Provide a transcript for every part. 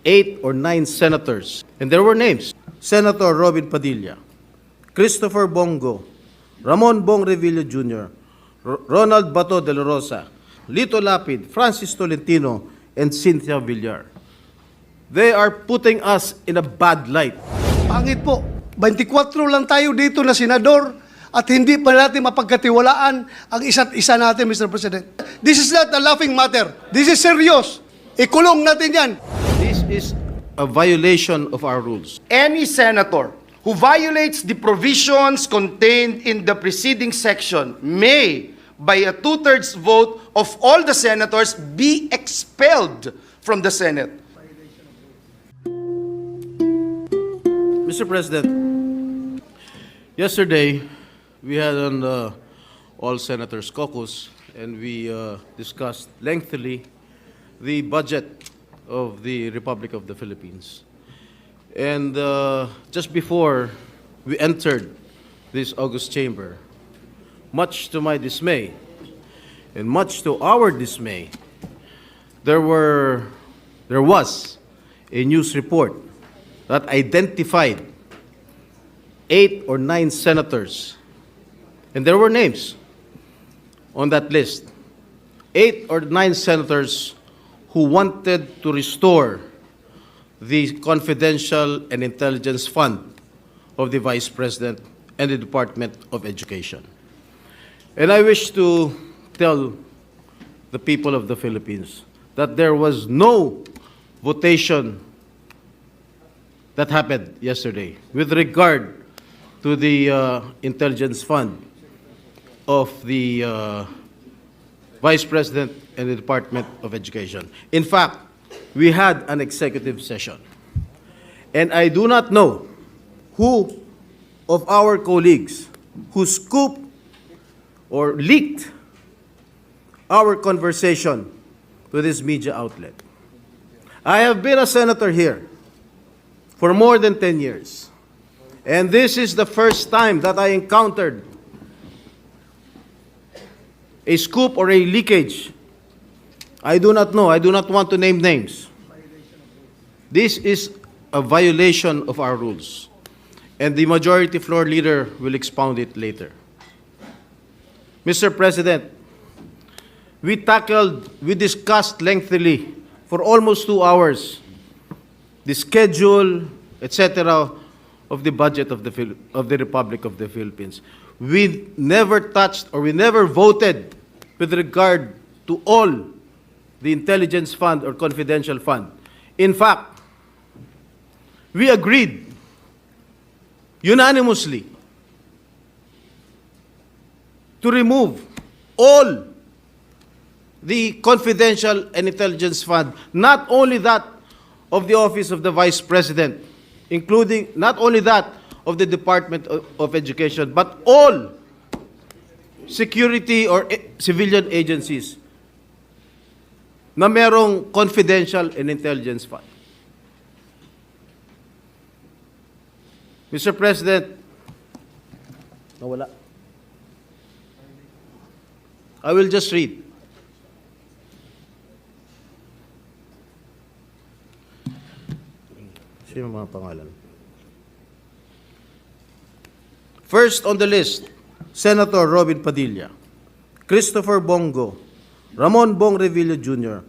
8 or 9 senators, and there were names: Senator Robin Padilla, Christopher Bongo, Ramon Bong Revilla Jr., Ronald Bato de la Rosa, Lito Lapid, Francis Tolentino, and Cynthia Villar. They are putting us in a bad light. Pangit po, 24 lang tayo dito na senador at hindi pa natin mapagkatiwalaan ang isa't isa natin, Mr. President. This is not a laughing matter. This is serious. Ikulong natin yan. This is a violation of our rules. Any senator who violates the provisions contained in the preceding section may, by a 2/3 vote of all the senators, be expelled from the Senate. Mr. President, yesterday we had an all senators caucus and we discussed lengthily the budget of the Republic of the Philippines. And just before we entered this august chamber, much to my dismay and much to our dismay, there was a news report that identified 8 or 9 senators, and there were names on that list. 8 or 9 senators who wanted to restore the confidential and intelligence fund of the Vice President and the Department of Education. And I wish to tell the people of the Philippines that there was no votation that happened yesterday with regard to the intelligence fund of the Vice President and the Department of Education. In fact, we had an executive session, and I do not know who of our colleagues who scooped or leaked our conversation to this media outlet. I have been a senator here for more than 10 years. And this is the first time that I encountered a scoop or a leakage. I do not know. I do not want to name names. This is a violation of our rules. And the majority floor leader will expound it later. Mr. President, we discussed lengthily for almost 2 hours the schedule, etc., of the budget of the Republic of the Philippines. We never touched or we never voted with regard to all the intelligence fund or confidential fund. In fact, we agreed unanimously to remove all the confidential and intelligence fund, not only that of the Office of the Vice President, including not only that of the Department of Education, but all security or civilian agencies na merong confidential and intelligence fund. Mr. President, nawala. I will just read. Sino mga pangalan? First on the list, Senator Robin Padilla, Christopher Bongo, Ramon Bong Revilla Jr.,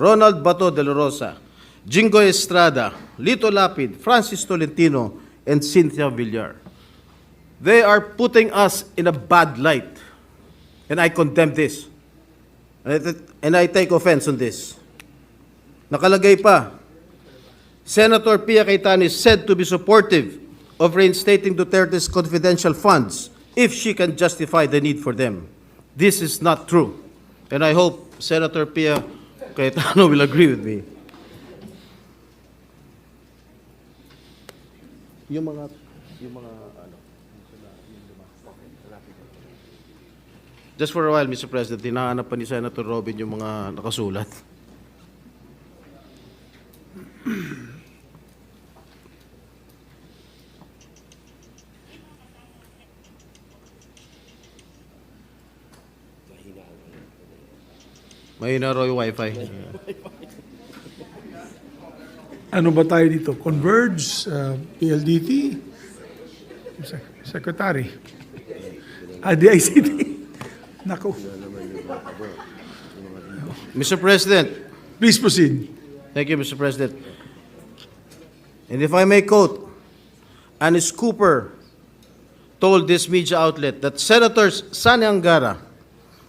Ronald Bato de la Rosa, Jingo Estrada, Lito Lapid, Francis Tolentino, and Cynthia Villar. They are putting us in a bad light, and I condemn this. And I take offense on this. Nakalagay pa, Senator Pia Cayetano is said to be supportive of reinstating Duterte's confidential funds if she can justify the need for them. This is not true. And I hope Senator Pia Cayetano will agree with me. Yung mga Just for a while, Mr. President, hinahanap pa ni Senator Robin yung mga nakasulat. Mahina raw yung wifi. Ano ba tayo dito? Converge, PLDT, Secretary, DICT. Naku. Mr. President, Please proceed. thank you, Mr. President. And if I may quote, Anis Cooper told this media outlet that Senators Sani Angara,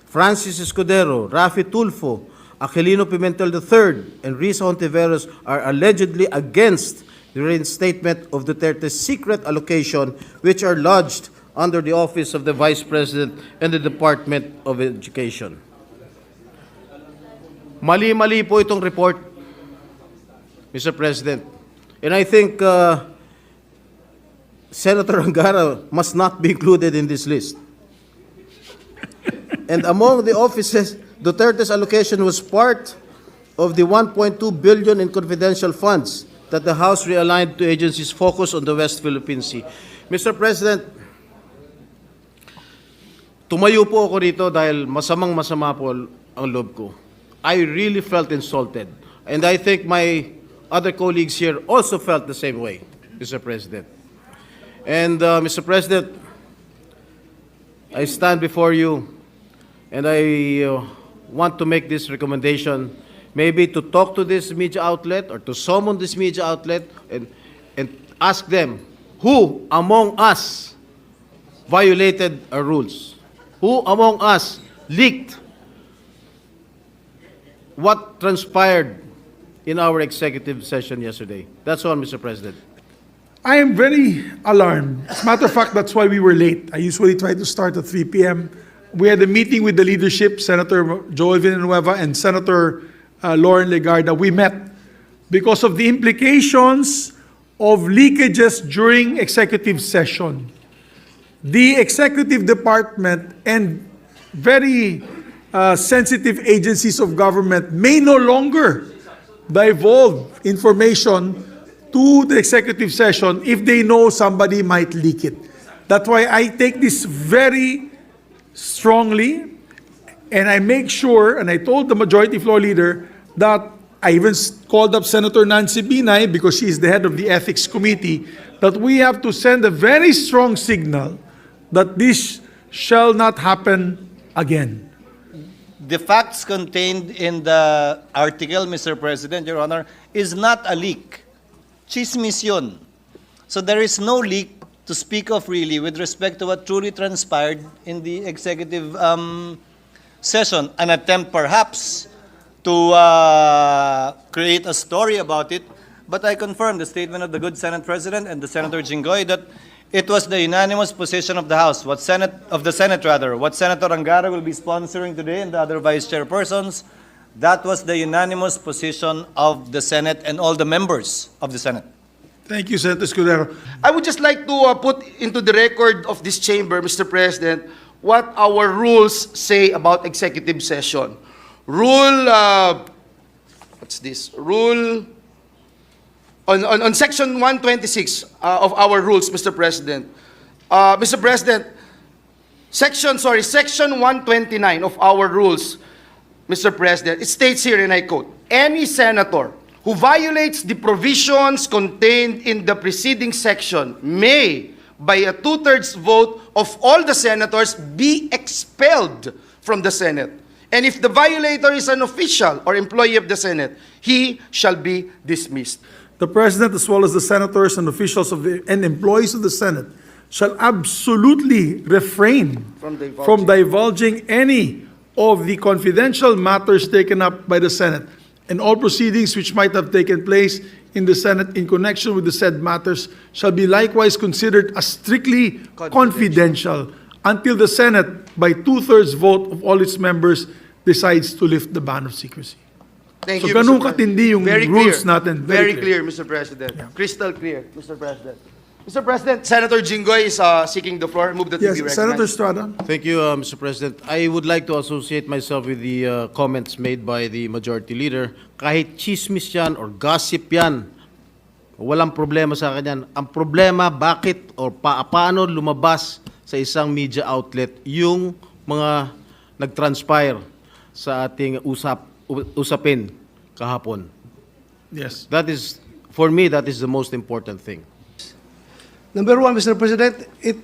Francis Escudero, Rafi Tulfo, Aquilino Pimentel III, and Risa Hontiveros are allegedly against the reinstatement of Duterte's secret allocation, which are lodged under the Office of the Vice President and the Department of Education. Mali-mali po itong report, Mr. President. And I think Senator Angara must not be included in this list. And among the offices, Duterte's allocation was part of the 1.2 billion in confidential funds that the House realigned to agencies focused on the West Philippine Sea. Mr. President, tumayo po ako rito dahil masamang-masama po ang loob ko. I really felt insulted. And I think my other colleagues here also felt the same way, Mr. President. And Mr. President, I stand before you and I want to make this recommendation, maybe to talk to this media outlet or to summon this media outlet and ask them who among us violated our rules, who among us leaked what transpired in our executive session yesterday. That's all, Mr. President. I am very alarmed. As a matter of fact, that's why we were late. I usually try to start at 3 p.m. We had a meeting with the leadership, Senator Joel Villanueva and Senator Lauren Legarda. We met because of the implications of leakages during executive session. The executive department and very sensitive agencies of government may no longer divulge information to the executive session if they know somebody might leak it. That's why I take this very strongly, and I make sure, and I told the majority floor leader that I even called up Senator Nancy Binay because she is the head of the ethics committee, that we have to send a very strong signal that this shall not happen again. The facts contained in the article, Mr. President, Your Honor, is not a leak. Chismis yun. So there is no leak to speak of really with respect to what truly transpired in the executive session. An attempt perhaps to create a story about it, but I confirm the statement of the good Senate President and the Senator Jinggoy that it was the unanimous position of the House, what Senator Angara will be sponsoring today and the other vice chairpersons. That was the unanimous position of the Senate and all the members of the Senate. Thank you, Senator Escudero. I would just like to put into the record of this chamber, Mr. President, what our rules say about executive session. What's this? Rule on section 126 of our rules, Mr. President. Mr. President, section 129 of our rules, Mr. President, it states here, and I quote, any senator who violates the provisions contained in the preceding section may, by a two-thirds vote of all the senators, be expelled from the Senate. And if the violator is an official or employee of the Senate, he shall be dismissed. The President, as well as the senators and officials and employees of the Senate, shall absolutely refrain from divulging any of the confidential matters taken up by the Senate, and all proceedings which might have taken place in the Senate in connection with the said matters shall be likewise considered as strictly confidential until the Senate, by two-thirds vote of all its members, decides to lift the ban of secrecy. Thank So you, ganun Mr. katindi yung Very rules clear. natin. Very clear, Mr. President. Yeah. Crystal clear, Mr. President. Mr. President, Senator Jinggoy is seeking the floor. Move that Yes, he be Senator recognized. Estrada. Thank you, Mr. President. I would like to associate myself with the comments made by the Majority Leader. Kahit chismis yan or gossip yan, walang problema sa akin yan. Ang problema, bakit o paano lumabas sa isang media outlet yung mga nag-transpire sa ating usapin kahapon. Yes. That is For me, that is the most important thing. Number one, Mr. President, it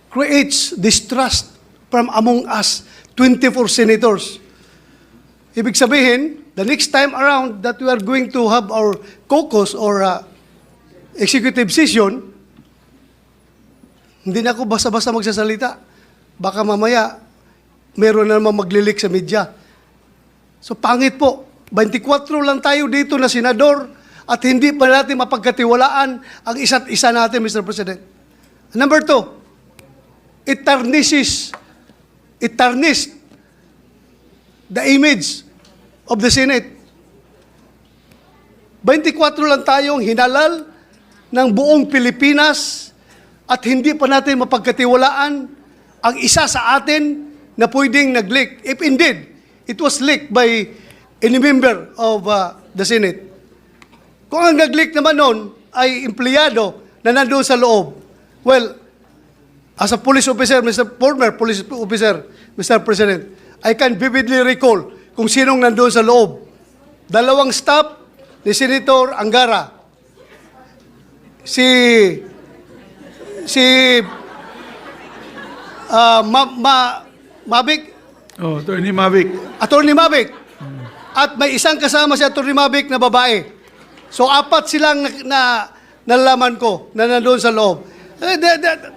creates distrust from among us 24 senators. Ibig sabihin, the next time around that we are going to have our caucus or executive session, hindi na ako basta-basta magsasalita. Baka mamaya, meron na naman maglilik sa media. So pangit po, 24 lang tayo dito na senador at hindi pa natin mapagkatiwalaan ang isa't isa natin, Mr. President. Number two, it tarnished the image of the Senate. 24 lang tayong hinalal ng buong Pilipinas at hindi pa natin mapagkatiwalaan ang isa sa atin na pwedeng nag-leak. If indeed, it was leaked by any member of the Senate. Kung ang nag-leak naman noon ay empleyado na nandoon sa loob, well, as a police officer, former police officer, Mr. President, I can vividly recall kung sinong nandoon sa loob. 2 staff ni Senator Angara. Mavic, Oh, Attorney Mavic. Attorney Mavic. At may isang kasama si Attorney Mavic na babae. So, 4 silang nalaman ko na nandoon sa loob.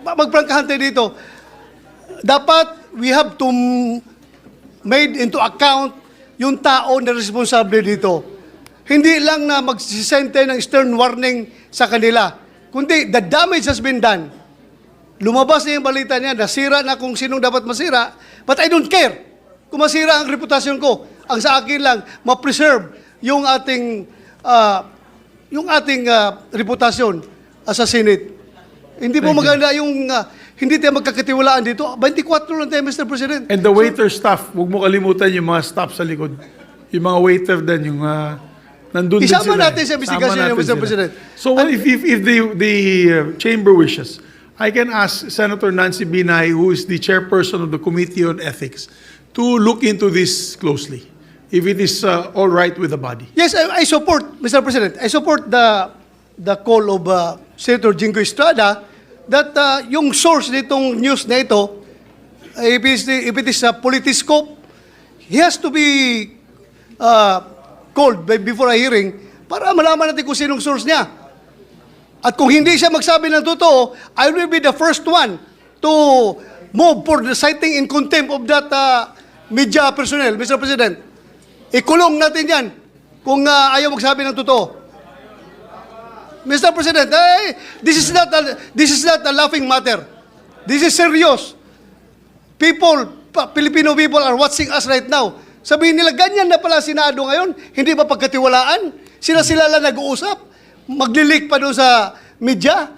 Magprangkahan tayo dito. Dapat we have to made into account yung tao na responsable dito. Hindi lang na magsisend tayo ng stern warning sa kanila. Kundi, the damage has been done. Lumabas na yung balita niya, nasira na kung sinong dapat masira, but I don't care kung masira ang reputasyon ko. Ang sa akin lang, ma-preserve yung ating reputasyon sa Senate. Hindi po maganda yung hindi tayo magkakatiwalaan dito. 24 lang tayo, Mr. President. And the waiter staff, huwag mo kalimutan yung mga staff sa likod. Yung mga waiter din, yung nandun din sila. Isama natin sa investigasyon Isama niyo, natin Mr. sila. President. So if the chamber wishes, I can ask Senator Nancy Binay, who is the chairperson of the Committee on Ethics, to look into this closely, if it is all right with the body. Yes, I support, Mr. President, I support the call of Senator Jingo Estrada that yung source nitong news na ito, if it is a politiscope, he has to be called before a hearing para malaman natin kung sinong source niya. At kung hindi siya magsabi ng totoo, I will be the first one to move for the citing in contempt of that media personnel, Mr. President. Ikulong natin yan kung ayaw magsabi ng totoo. Mr. President, this is not a laughing matter. This is serious. Filipino people are watching us right now. Sabihin nila, ganyan na pala Senado ngayon, hindi ba pagkatiwalaan? Sila lang nag-uusap. Magli-leak pa doon sa media.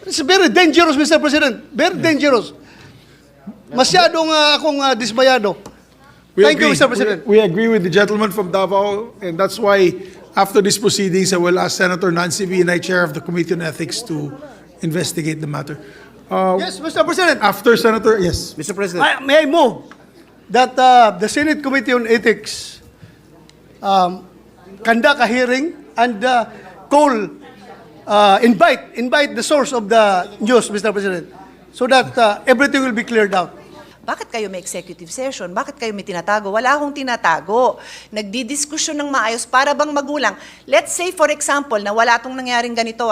It's very dangerous, Mr. President. Very dangerous. Masyadong akong dismayado. Thank you, Mr. President. We agree with the gentleman from Davao, and that's why after these proceedings, I will ask Senator Nancy Binay, Chair of the Committee on Ethics, to investigate the matter. Yes, Mr. President. After Senator, yes. Mr. President. May I move that the Senate Committee on Ethics conduct a hearing and invite the source of the news, Mr. President, so that everything will be cleared out. Bakit kayo may executive session? Bakit kayo may tinatago? Wala akong tinatago. Nagdidiskusyon ng maayos para bang magulang. Let's say, for example, na wala itong nangyaring ganito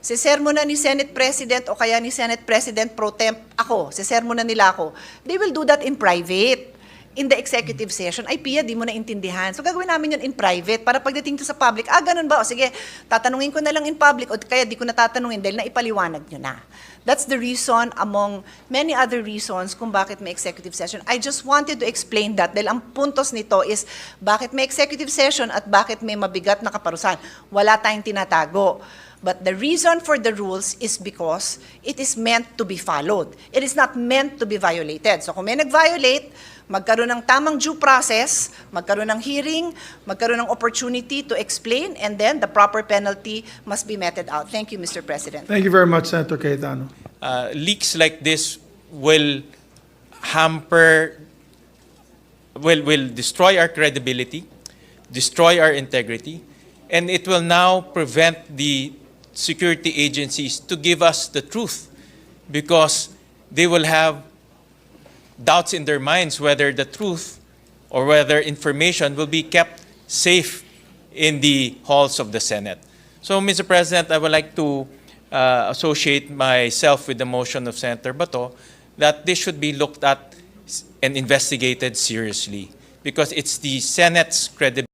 sisermo na ni Senate President o kaya ni Senate President pro temp ako, sisermo na nila ako. They will do that in private. In the executive session, ay Pia, di mo na intindihan. So gagawin namin yun in private para pagdating to sa public, ganun ba? O sige, tatanungin ko na lang in public o kaya di ko na tatanungin dahil naipaliwanag nyo na. That's the reason among many other reasons kung bakit may executive session. I just wanted to explain that dahil ang puntos nito is bakit may executive session at bakit may mabigat na kaparusahan. Wala tayong tinatago. But the reason for the rules is because it is meant to be followed. It is not meant to be violated. So kung may nag-violate, magkaroon ng tamang due process, magkaroon ng hearing, magkaroon ng opportunity to explain, and then the proper penalty must be meted out. Thank you, Mr. President. Thank you very much, Senator Cayetano. Leaks like this will hamper, will destroy our credibility, destroy our integrity, And it will now prevent the security agencies to give us the truth, because they will have doubts in their minds whether the truth or whether information will be kept safe in the halls of the Senate. So, Mr. President, I would like to associate myself with the motion of Senator Bato that this should be looked at and investigated seriously, because it's the Senate's credibility